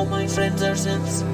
my friends are Sims.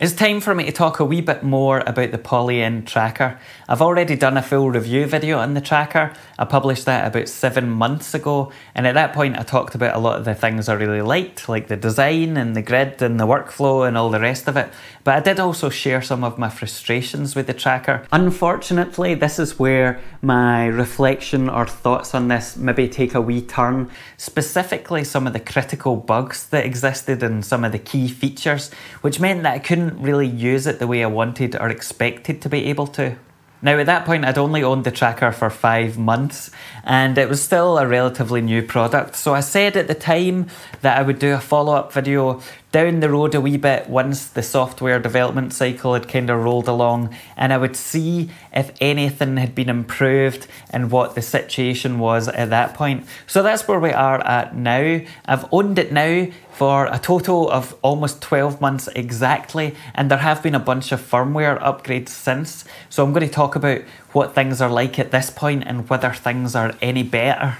It's time for me to talk a wee bit more about the Polyend Tracker. I've already done a full review video on the tracker. I published that about 7 months ago, and at that point I talked about a lot of the things I really liked, like the design and the grid and the workflow and all the rest of it. But I did also share some of my frustrations with the tracker. Unfortunately, this is where my reflection or thoughts on this maybe take a wee turn. Specifically some of the critical bugs that existed and some of the key features, which meant that I couldn't really use it the way I wanted or expected to be able to. Now at that point I'd only owned the tracker for 5 months and it was still a relatively new product, so I said at the time that I would do a follow-up video down the road a wee bit once the software development cycle had kind of rolled along, and I would see if anything had been improved and what the situation was at that point. So that's where we are at now. I've owned it now for a total of almost 12 months exactly, and there have been a bunch of firmware upgrades since. So I'm going to talk about what things are like at this point and whether things are any better.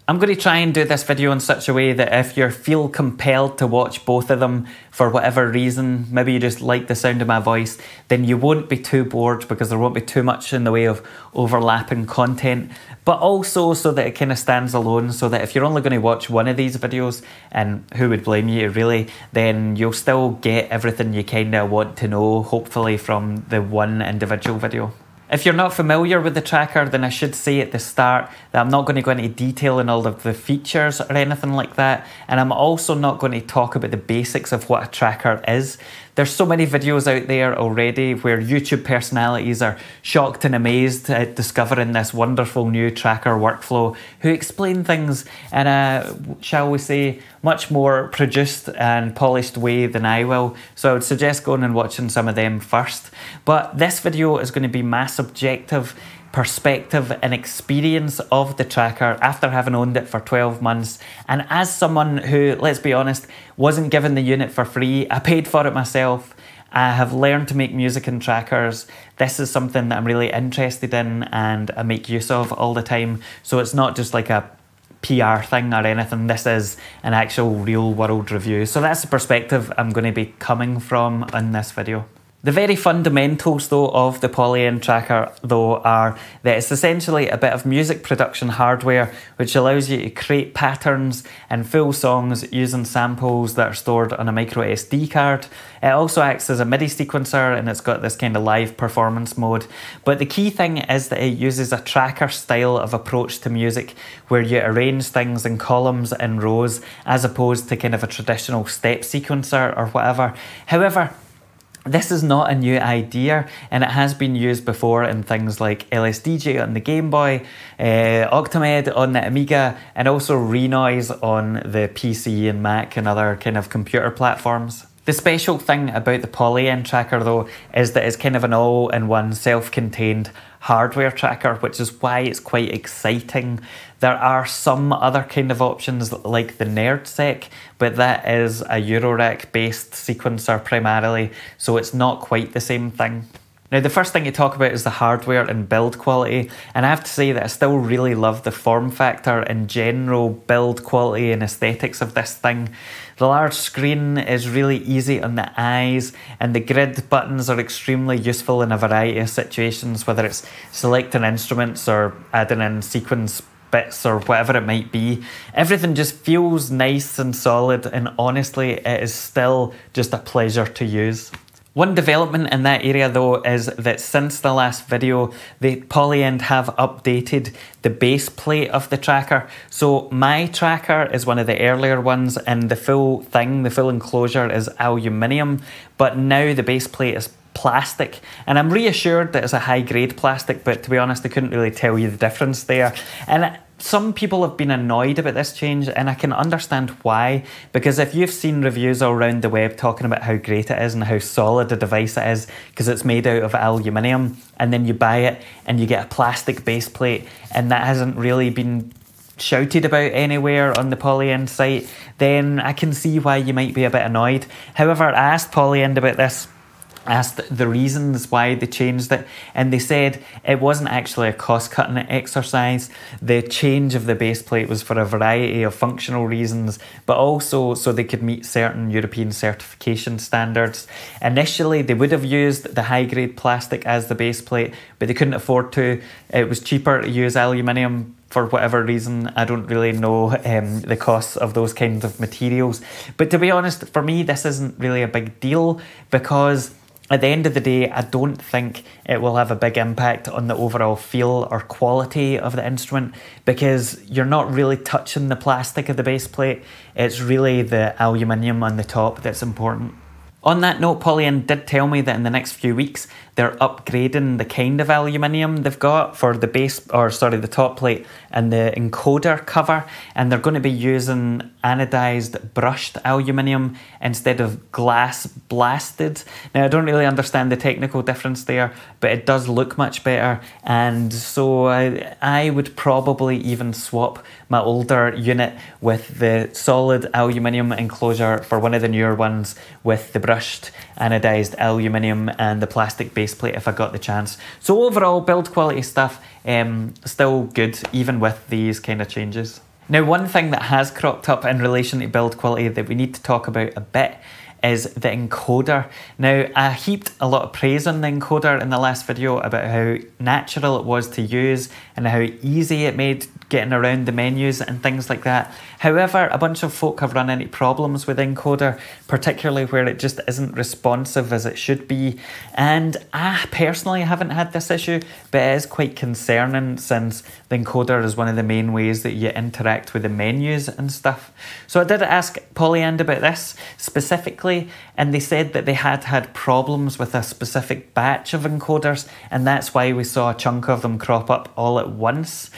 I'm going to try and do this video in such a way that if you feel compelled to watch both of them for whatever reason, maybe you just like the sound of my voice, then you won't be too bored because there won't be too much in the way of overlapping content, but also so that it kind of stands alone, so that if you're only going to watch one of these videos, and who would blame you really, then you'll still get everything you kind of want to know, hopefully from the one individual video. If you're not familiar with the tracker, then I should say at the start that I'm not going to go into detail in all of the features or anything like that, and I'm also not going to talk about the basics of what a tracker is. There's so many videos out there already where YouTube personalities are shocked and amazed at discovering this wonderful new tracker workflow, who explain things in a, shall we say, much more produced and polished way than I will. So I would suggest going and watching some of them first. But this video is going to be my subjective perspective and experience of the tracker after having owned it for 12 months. And as someone who, let's be honest, wasn't given the unit for free, I paid for it myself. I have learned to make music in trackers. This is something that I'm really interested in and I make use of all the time. So it's not just like a PR thing or anything. This is an actual real world review. So that's the perspective I'm going to be coming from in this video. The very fundamentals though of the Polyend Tracker though are that it's essentially a bit of music production hardware which allows you to create patterns and full songs using samples that are stored on a micro SD card. It also acts as a Midi sequencer and it's got this kind of live performance mode. But the key thing is that it uses a tracker style of approach to music where you arrange things in columns and rows as opposed to kind of a traditional step sequencer or whatever. However, this is not a new idea and it has been used before in things like LSDJ on the Game Boy, Octamed on the Amiga, and also Renoise on the PC and Mac and other kind of computer platforms. The special thing about the Polyend Tracker though is that it's kind of an all-in-one self-contained hardware tracker, which is why it's quite exciting. There are some other kind of options like the NerdSec, but that is a Eurorack based sequencer primarily, so it's not quite the same thing. Now the first thing to talk about is the hardware and build quality, and I have to say that I still really love the form factor and general build quality and aesthetics of this thing. The large screen is really easy on the eyes and the grid buttons are extremely useful in a variety of situations, whether it's selecting instruments or adding in sequence bits or whatever it might be. Everything just feels nice and solid, and honestly it is still just a pleasure to use. One development in that area though is that since the last video, the Polyend have updated the base plate of the tracker. So my tracker is one of the earlier ones and the full thing, the full enclosure is aluminium, but now the base plate is plastic, and I'm reassured that it's a high grade plastic, but to be honest I couldn't really tell you the difference there. And some people have been annoyed about this change, and I can understand why, because if you've seen reviews all around the web talking about how great it is and how solid a device it is because it's made out of aluminium, and then you buy it and you get a plastic base plate and that hasn't really been shouted about anywhere on the Polyend site, then I can see why you might be a bit annoyed. However, I asked Polyend about this asked the reasons why they changed it, and they said it wasn't actually a cost-cutting exercise. The change of the base plate was for a variety of functional reasons, but also so they could meet certain European certification standards. Initially, they would have used the high-grade plastic as the base plate, but they couldn't afford to. It was cheaper to use aluminium for whatever reason. I don't really know the costs of those kinds of materials. But to be honest, for me, this isn't really a big deal, because at the end of the day, I don't think it will have a big impact on the overall feel or quality of the instrument, because you're not really touching the plastic of the base plate. It's really the aluminium on the top that's important. On that note, Polyend did tell me that in the next few weeks they're upgrading the kind of aluminium they've got for the the top plate and the encoder cover, and they're going to be using anodized brushed aluminium instead of glass blasted. Now, I don't really understand the technical difference there, but it does look much better, and so I would probably even swap my older unit with the solid aluminium enclosure for one of the newer ones with the brushed anodized aluminium and the plastic base plate if I got the chance. So overall, build quality stuff, still good even with these kind of changes. Now, one thing that has cropped up in relation to build quality that we need to talk about a bit is the encoder. Now, I heaped a lot of praise on the encoder in the last video about how natural it was to use and how easy it made getting around the menus and things like that. However, a bunch of folk have run into problems with encoder, particularly where it just isn't responsive as it should be. And I personally haven't had this issue, but it is quite concerning since the encoder is one of the main ways that you interact with the menus and stuff. So I did ask Polyend about this specifically, and they said that they had problems with a specific batch of encoders, and that's why we saw a chunk of them crop up all at once.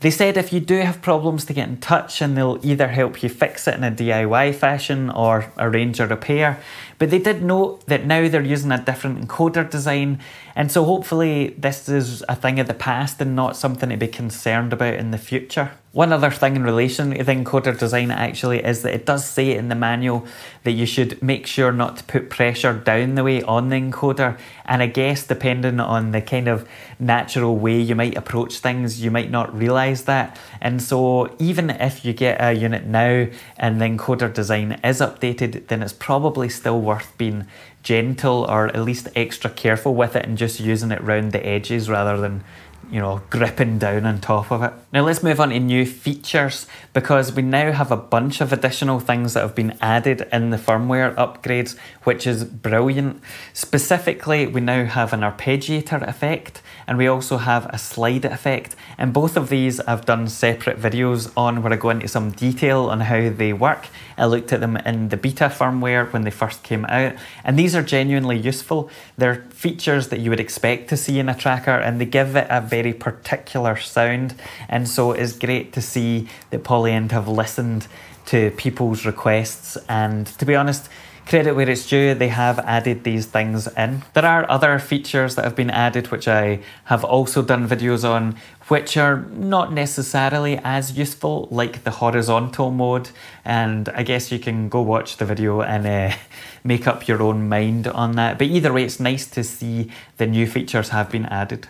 They said if you do have problems to get in touch, and they'll either help you fix it in a DIY fashion or arrange a repair. But they did note that now they're using a different encoder design, and so hopefully this is a thing of the past and not something to be concerned about in the future. One other thing in relation to the encoder design actually is that it does say in the manual that you should make sure not to put pressure down the way on the encoder, and I guess depending on the kind of natural way you might approach things, you might not realise that. And so even if you get a unit now and the encoder design is updated, then it's probably still worth being gentle or at least extra careful with it and just using it round the edges rather than, you know, gripping down on top of it. Now let's move on to new features, because we now have a bunch of additional things that have been added in the firmware upgrades, which is brilliant. Specifically, we now have an arpeggiator effect, and we also have a slide effect, and both of these I've done separate videos on where I go into some detail on how they work. I looked at them in the beta firmware when they first came out, and these are genuinely useful. They're features that you would expect to see in a tracker, and they give it a very particular sound, and so it's great to see that Polyend have listened to people's requests, and to be honest, credit where it's due, they have added these things in. There are other features that have been added which I have also done videos on, which are not necessarily as useful, like the horizontal mode, and I guess you can go watch the video and make up your own mind on that. But either way, it's nice to see the new features have been added.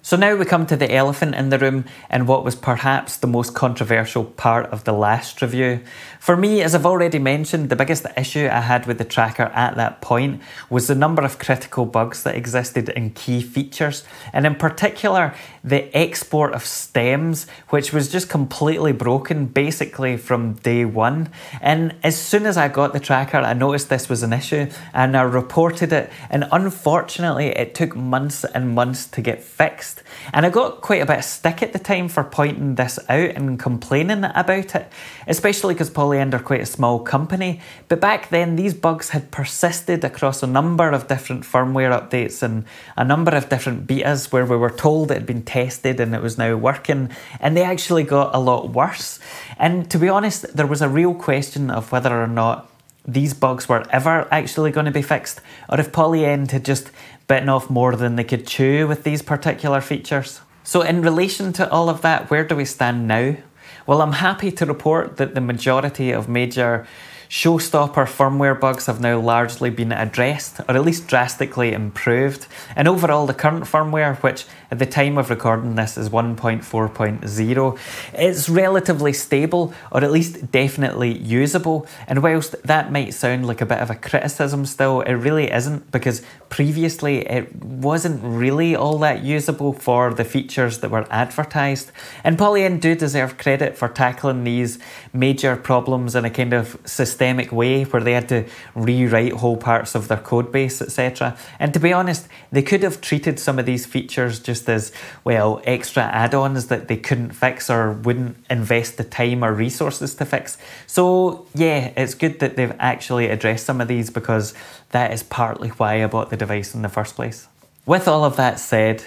So now we come to the elephant in the room, and what was perhaps the most controversial part of the last review. For me, as I've already mentioned, the biggest issue I had with the tracker at that point was the number of critical bugs that existed in key features, and in particular the export of stems, which was just completely broken basically from day one. And as soon as I got the tracker, I noticed this was an issue, and I reported it, and unfortunately it took months and months to get fixed. And I got quite a bit of stick at the time for pointing this out and complaining about it, especially because Polyend are quite a small company. But back then, these bugs had persisted across a number of different firmware updates and a number of different betas where we were told it had been tested and it was now working, and they actually got a lot worse. And to be honest, there was a real question of whether or not these bugs were ever actually going to be fixed, or if Polyend had just bitten off more than they could chew with these particular features. So in relation to all of that, where do we stand now? Well, I'm happy to report that the majority of major showstopper firmware bugs have now largely been addressed, or at least drastically improved, and overall the current firmware, which at the time of recording this is 1.4.0, is relatively stable, or at least definitely usable. And whilst that might sound like a bit of a criticism still, it really isn't, because previously it wasn't really all that usable for the features that were advertised. And Polyend do deserve credit for tackling these major problems in a kind of systemic way, where they had to rewrite whole parts of their code base, etc. And to be honest, they could have treated some of these features just as, well, extra add-ons that they couldn't fix or wouldn't invest the time or resources to fix. So yeah, it's good that they've actually addressed some of these, because that is partly why I bought the device in the first place. With all of that said,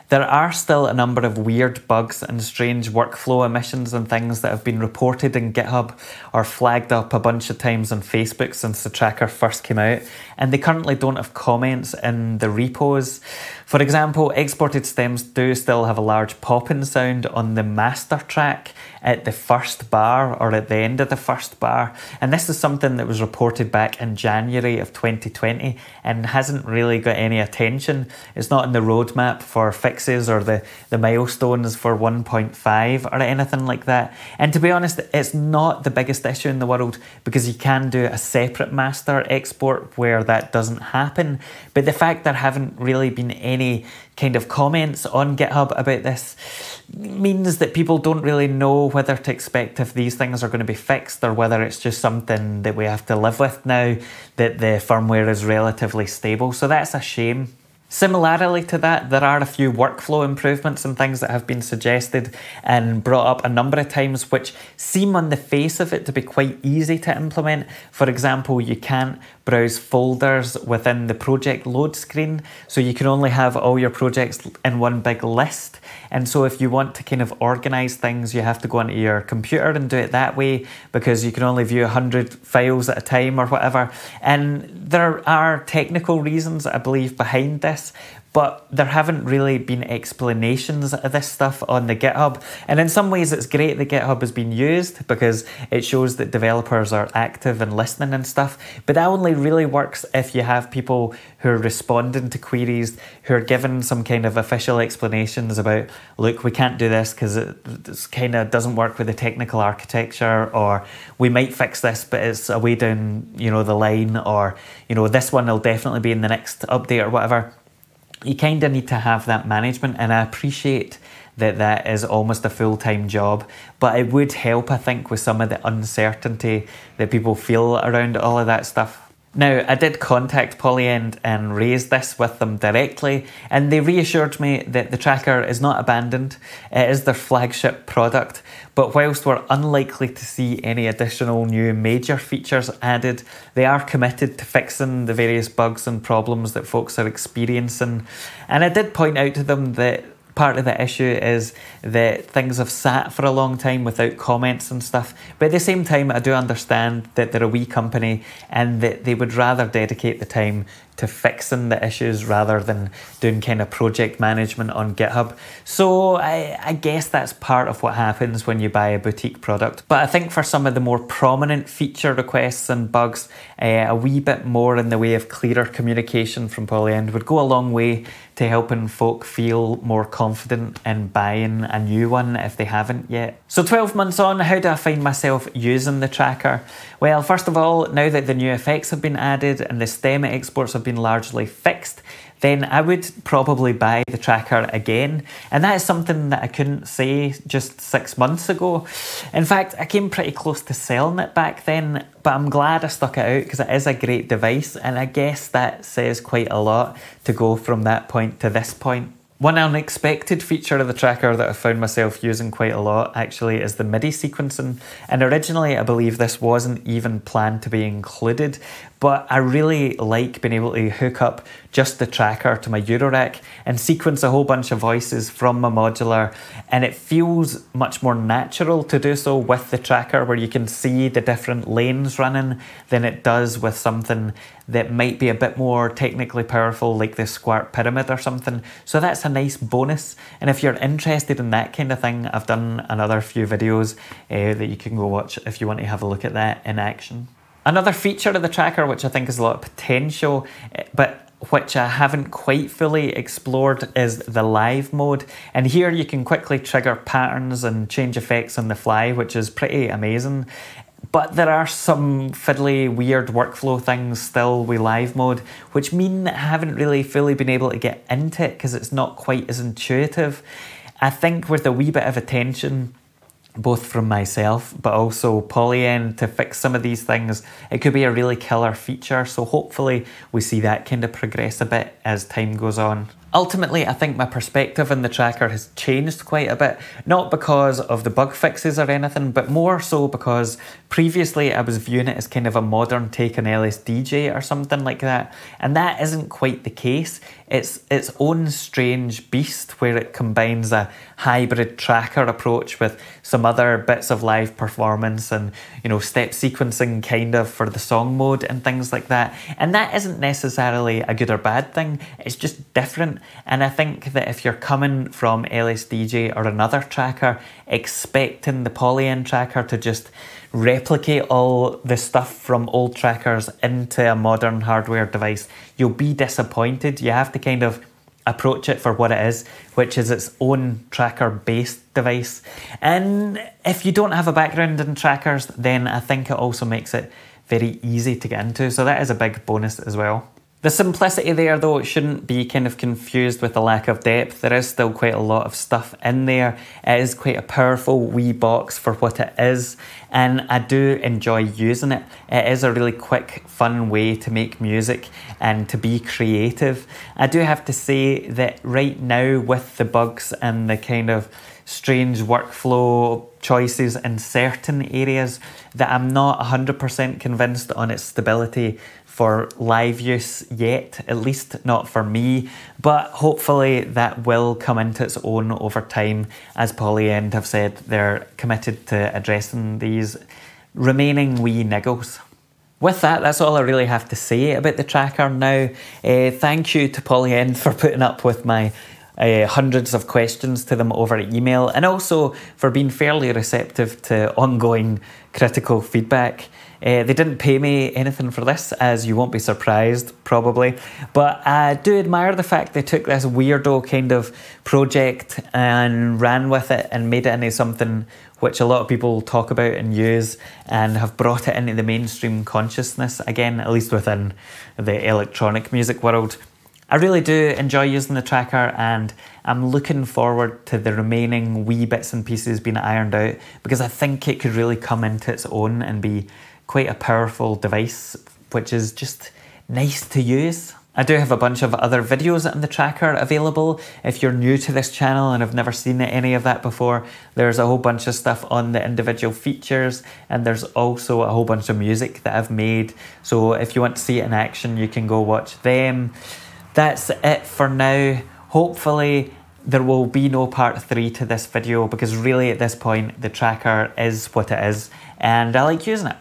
there are still a number of weird bugs and strange workflow omissions and things that have been reported in GitHub or flagged up a bunch of times on Facebook since the tracker first came out, and they currently don't have comments in the repos. For example, exported stems do still have a large popping sound on the master track at the first bar or at the end of the first bar, and this is something that was reported back in January of 2020 and hasn't really got any attention. It's not in the roadmap for fixes or the milestones for 1.5 or anything like that. And to be honest, it's not the biggest issue in the world, because you can do a separate master export where that doesn't happen. But the fact there haven't really been any kind of comments on GitHub about this means that people don't really know whether to expect if these things are going to be fixed, or whether it's just something that we have to live with now that the firmware is relatively stable. So that's a shame. Similarly to that, there are a few workflow improvements and things that have been suggested and brought up a number of times, which seem on the face of it to be quite easy to implement. For example, you can't browse folders within the project load screen, so you can only have all your projects in one big list. And so if you want to kind of organize things, you have to go onto your computer and do it that way, because you can only view 100 files at a time or whatever. And there are technical reasons, I believe, behind this, but there haven't really been explanations of this stuff on the GitHub. And in some ways it's great that GitHub has been used, because it shows that developers are active and listening and stuff. But that only really works if you have people who are responding to queries, who are giving some kind of official explanations about, look, we can't do this because it kind of doesn't work with the technical architecture, or we might fix this but it's a way down, you know, the line, or, you know, this one will definitely be in the next update or whatever. You kind of need to have that management, and I appreciate that that is almost a full-time job, but it would help, I think, with some of the uncertainty that people feel around all of that stuff. Now, I did contact Polyend and raise this with them directly, and they reassured me that the tracker is not abandoned. It is their flagship product, but whilst we're unlikely to see any additional new major features added, they are committed to fixing the various bugs and problems that folks are experiencing. And I did point out to them that part of the issue is that things have sat for a long time without comments and stuff. But at the same time, I do understand that they're a wee company and that they would rather dedicate the time to fixing the issues rather than doing kind of project management on GitHub. So I guess that's part of what happens when you buy a boutique product. But I think for some of the more prominent feature requests and bugs, a wee bit more in the way of clearer communication from Polyend would go a long way to helping folk feel more confident in buying a new one if they haven't yet. So 12 months on, how do I find myself using the tracker? Well, first of all, now that the new effects have been added and the stem exports have been largely fixed, then I would probably buy the tracker again. And that is something that I couldn't say just 6 months ago. In fact, I came pretty close to selling it back then, but I'm glad I stuck it out because it is a great device, and I guess that says quite a lot to go from that point to this point. One unexpected feature of the tracker that I found myself using quite a lot actually is the Midi sequencing, and originally I believe this wasn't even planned to be included, but I really like being able to hook up just the tracker to my Eurorack and sequence a whole bunch of voices from my modular, and it feels much more natural to do so with the tracker, where you can see the different lanes running, than it does with something that might be a bit more technically powerful like the Squart Pyramid or something. So that's a nice bonus, and if you're interested in that kind of thing, I've done another few videos that you can go watch if you want to have a look at that in action. Another feature of the tracker which I think has a lot of potential, but which I haven't quite fully explored, is the live mode. And here you can quickly trigger patterns and change effects on the fly, which is pretty amazing. But there are some fiddly, weird workflow things still with live mode, which mean that I haven't really fully been able to get into it because it's not quite as intuitive. I think with a wee bit of attention, both from myself but also Polyend, to fix some of these things, it could be a really killer feature. So hopefully we see that kind of progress a bit as time goes on. Ultimately, I think my perspective on the tracker has changed quite a bit, not because of the bug fixes or anything, but more so because previously I was viewing it as kind of a modern take on LSDJ or something like that, and that isn't quite the case. It's its own strange beast where it combines a hybrid tracker approach with some other bits of live performance and, you know, step sequencing kind of for the song mode and things like that. And that isn't necessarily a good or bad thing, it's just different. And I think that if you're coming from LSDJ or another tracker expecting the Polyend tracker to just replicate all the stuff from old trackers into a modern hardware device, you'll be disappointed. You have to kind of approach it for what it is, which is its own tracker-based device. And if you don't have a background in trackers, then I think it also makes it very easy to get into. So that is a big bonus as well. The simplicity there, though, shouldn't be kind of confused with the lack of depth. There is still quite a lot of stuff in there. It is quite a powerful wee box for what it is, and I do enjoy using it. It is a really quick, fun way to make music and to be creative. I do have to say that right now, with the bugs and the kind of strange workflow choices in certain areas, that I'm not 100% convinced on its stability for live use yet, at least not for me, but hopefully that will come into its own over time. As Polyend have said, they're committed to addressing these remaining wee niggles. With that, that's all I really have to say about the tracker now. Thank you to Polyend for putting up with my hundreds of questions to them over email, and also for being fairly receptive to ongoing critical feedback. They didn't pay me anything for this, as you won't be surprised, probably. But I do admire the fact they took this weirdo kind of project and ran with it and made it into something which a lot of people talk about and use, and have brought it into the mainstream consciousness again, at least within the electronic music world. I really do enjoy using the tracker, and I'm looking forward to the remaining wee bits and pieces being ironed out, because I think it could really come into its own and be quite a powerful device, which is just nice to use. I do have a bunch of other videos on the tracker available. If you're new to this channel and have never seen any of that before, there's a whole bunch of stuff on the individual features, and there's also a whole bunch of music that I've made. So if you want to see it in action, you can go watch them. That's it for now. Hopefully there will be no part 3 to this video, because really at this point the tracker is what it is and I like using it.